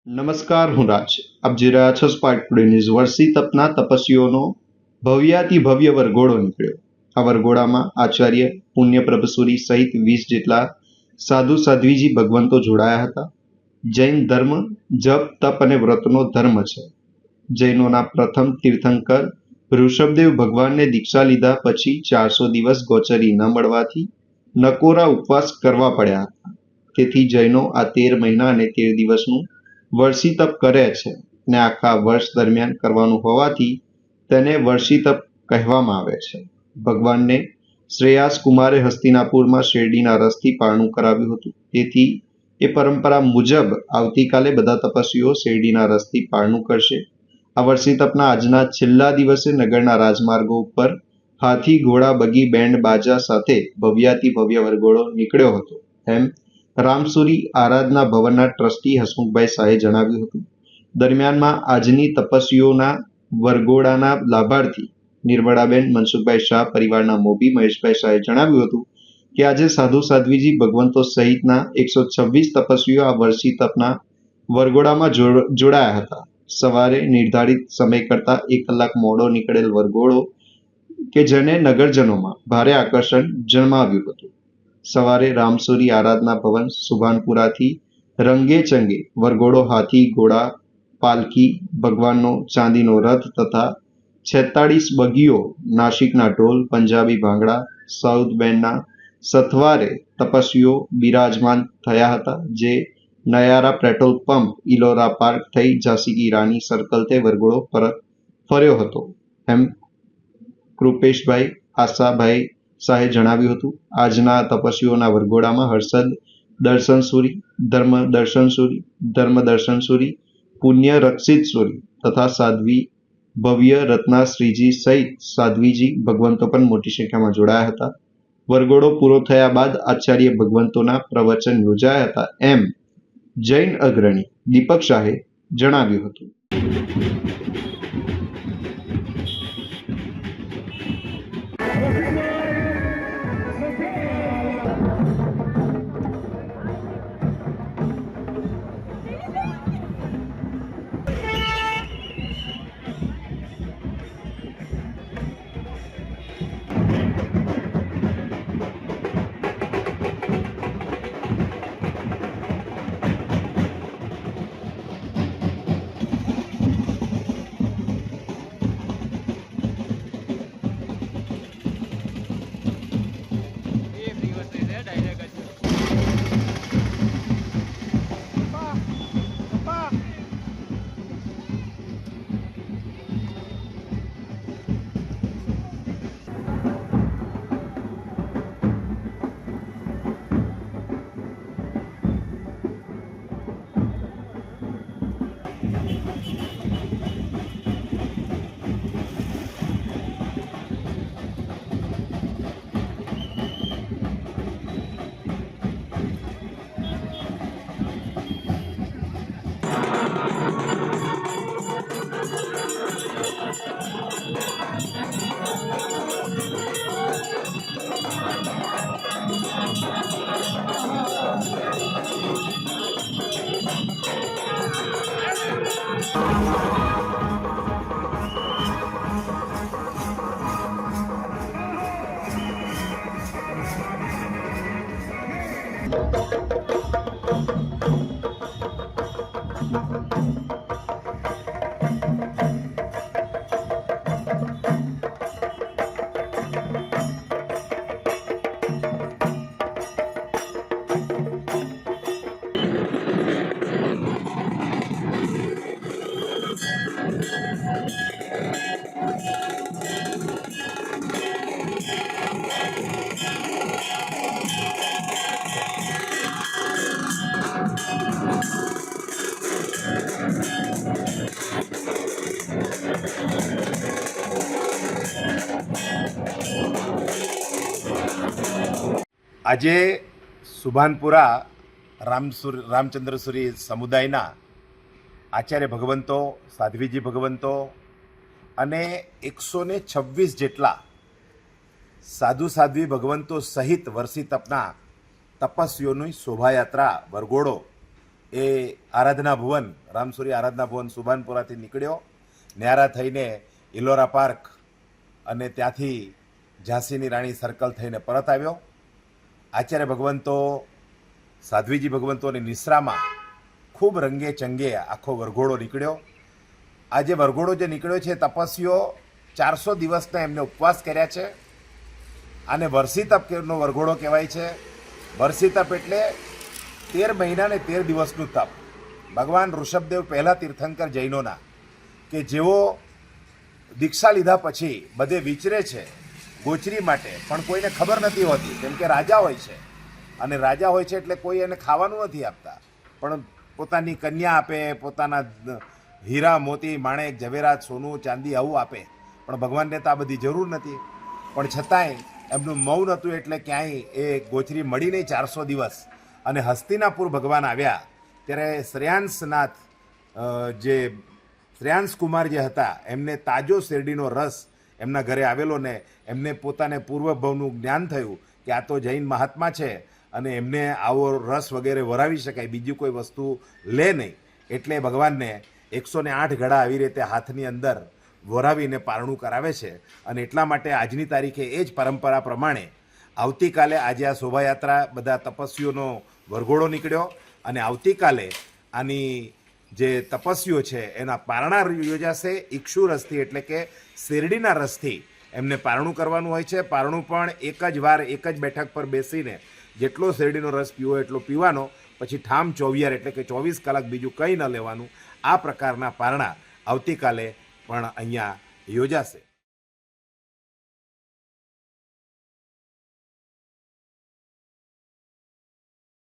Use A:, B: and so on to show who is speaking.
A: નમસ્કાર, હું રાજ. આપ જોઈ રહ્યા છો સ્પાર્ક ટુડે ન્યૂઝ. વર્ષી તપના તપસ્વીઓનો ભવ્યાતિ ભવ્ય વરઘોડો નીકળ્યો. આ વરઘોડામાં આચાર્ય પુણ્યપ્રભસુરી સહિત 20 જેટલા સાધુ સાધ્વીજી ભગવંતો જોડાયા હતા. જૈન ધર્મ જપ તપ અને વ્રતનો ધર્મ છે. જૈનોના પ્રથમ તીર્થંકર ઋષભદેવ ભગવાનને દીક્ષા લીધા પછી 400 દિવસ ગોચરી ન મળવાથી નકોરા ઉપવાસ કરવા પડ્યા હતા. તેથી જૈનો આ 13 મહિના અને 13 દિવસનું વર્ષી તપ કરે છે ને આખા વર્ષ દરમિયાન કરવાનું હોવાથી તેને વર્ષી તપ કહેવામાં આવે છે. ભગવાનને શ્રેયાસ કુમારે હસ્તિનાપુરમાં શેરડીના રસથી પારણું કરાવ્યું હતું. તેથી એ પરંપરા મુજબ આવતીકાલે બધા તપસ્વીઓ શેરડીના રસથી પારણું કરશે. આ વર્ષી તપના આજના છેલ્લા દિવસે નગરના રાજમાર્ગો ઉપર હાથી ઘોડા બગી બેન્ડ બાજા સાથે ભવ્યાતિ ભવ્ય વરઘોડો નીકળ્યો હતો એમ રામસુરી આરાધના ભવનના ટ્રસ્ટી હસમુખભાઈ શાહે જણાવ્યું હતું. દરમિયાનમાં આજની તપસ્વીઓના વરઘોડાના લાભાર્થી નિર્મળાબેન મનસુખભાઈ શાહ પરિવારના મોભી મહેશભાઈ શાહે જણાવ્યું હતું કે આજે સાધુ સાધ્વીજી ભગવંતો સહિતના 126 તપસ્વીઓ આ વર્ષી તપના વરઘોડામાં જોડાયા હતા. સવારે નિર્ધારિત સમય કરતા 1 કલાક મોડો નીકળેલ વરઘોડો કે જેને નગરજનોમાં ભારે આકર્ષણ જમાવ્યું હતું. સવારે રામસુરી આરાધના ભવન સુભાનપુરાથી રંગે ચંગે વરઘોડો હાથી ઘોડા પાલકી ભગવાનનો ચાંદીનો રથ તથા 46 બગીઓ નાસિકના ઢોલ પંજાબી ભાંગડા સાઉથ બેન્ડના સથવારે તપસ્વીઓ બિરાજમાન થયા હતા. જે Nayara petrol pump Ellora park થઈ ઝાંસી કી રાની સર્કલ તે વરઘોડો પરત ફર્યો હતો એમ કૃપેશભાઈ આશાભાઈ શાહે જણાવ્યું હતું. આજના તપસ્વીઓના વરઘોડામાં હર્ષદ દર્શન સુરી ધર્મ દર્શન સુરી પુણ્ય રક્ષિત સુરી તથા સાધ્વી ભવ્ય રત્નાશ્રીજી સહિત સાધ્વીજી ભગવંતો પણ મોટી સંખ્યામાં જોડાયા હતા. વરઘોડો પૂરો થયા બાદ આચાર્ય ભગવંતોના પ્રવચન યોજાયા હતા એમ જૈન અગ્રણી દીપક શાહે જણાવ્યું હતું.
B: આજે સુભાનપુરા રામચંદ્રસુરી સમુદાયના આચાર્ય ભગવંતો સાધ્વીજી ભગવંતો અને 126 જેટલા સાધુ સાધ્વી ભગવંતો સહિત વર્ષી તપના તપસ્વીઓની શોભાયાત્રા વરઘોડો એ આરાધના ભુવન રામસુરી આરાધના ભુવન સુભાનપુરાથી નીકળ્યો, ન્યારા થઈને ઇલોરા પાર્ક અને ત્યાંથી ઝાંસીની રાણી સર્કલ થઈને પરત આવ્યો. આચાર્ય ભગવંતો સાધ્વીજી ભગવંતોની નિશ્રામાં ખૂબ રંગે ચંગે આખો વરઘોડો નીકળ્યો. આ જે વરઘોડો જે નીકળ્યો છે, તપસ્વીઓ 400 દિવસના એમને ઉપવાસ કર્યા છે. આને વરસી તપનો વરઘોડો કહેવાય છે. વરસી તપ એટલે 13 મહિના ને 13 દિવસનું તપ. ભગવાન ઋષભદેવ પહેલા તીર્થંકર જૈનોના કે જેઓ દીક્ષા લીધા પછી બધે વિચરે છે ગોચરી માટે, પણ કોઈને ખબર નથી હોતી, કેમ કે રાજા હોય છે અને રાજા હોય છે એટલે કોઈ એને ખાવાનું નથી આપતા, પણ પોતાની કન્યા આપે, પોતાના હીરા મોતી માણેક ઝવેરાત સોનું ચાંદી આવું આપે. પણ ભગવાનને તો આ બધી જરૂર નથી, પણ છતાંય એમનું મૌન હતું એટલે ક્યાંય એ ગોચરી મળી નહીં 400 દિવસ. અને હસ્તિનાપુર ભગવાન આવ્યા ત્યારે શ્રેયાંસનાથ જે શ્રેયાંસ કુમાર જે હતા એમને તાજો શેરડીનો રસ એમના ઘરે આવેલો ને એમને પોતાને પૂર્વભવનું જ્ઞાન થયું કે આ તો જૈન મહાત્મા છે અને એમને આવો રસ વગેરે વરાવી શકાય, બીજી કોઈ વસ્તુ લે નહીં. એટલે ભગવાનને 108 ઘડા આવી રીતે હાથની અંદર વરાવીને પારણું કરાવે છે. અને એટલા માટે આજની તારીખે એ જ પરંપરા પ્રમાણે આવતીકાલે આજે આ શોભાયાત્રા બધા તપસ્વીઓનો વરઘોડો નીકળ્યો અને આવતીકાલે આની જે તપસ્વીઓ છે એના પારણા યોજાશે. ઇક્ષુ રસથી એટલે કે શેરડીના રસથી એમને પારણું કરવાનું હોય છે. પારણું પણ એક જ વાર એક જ બેઠક પર બેસીને જેટલો શેરડીનો રસ પીવો એટલો પીવાનો, પછી ઠામ 24 એટલે કે 24 કલાક બીજું કંઈ ન લેવાનું. આ પ્રકારના પારણા આવતીકાલે પણ અહીંયા યોજાશે.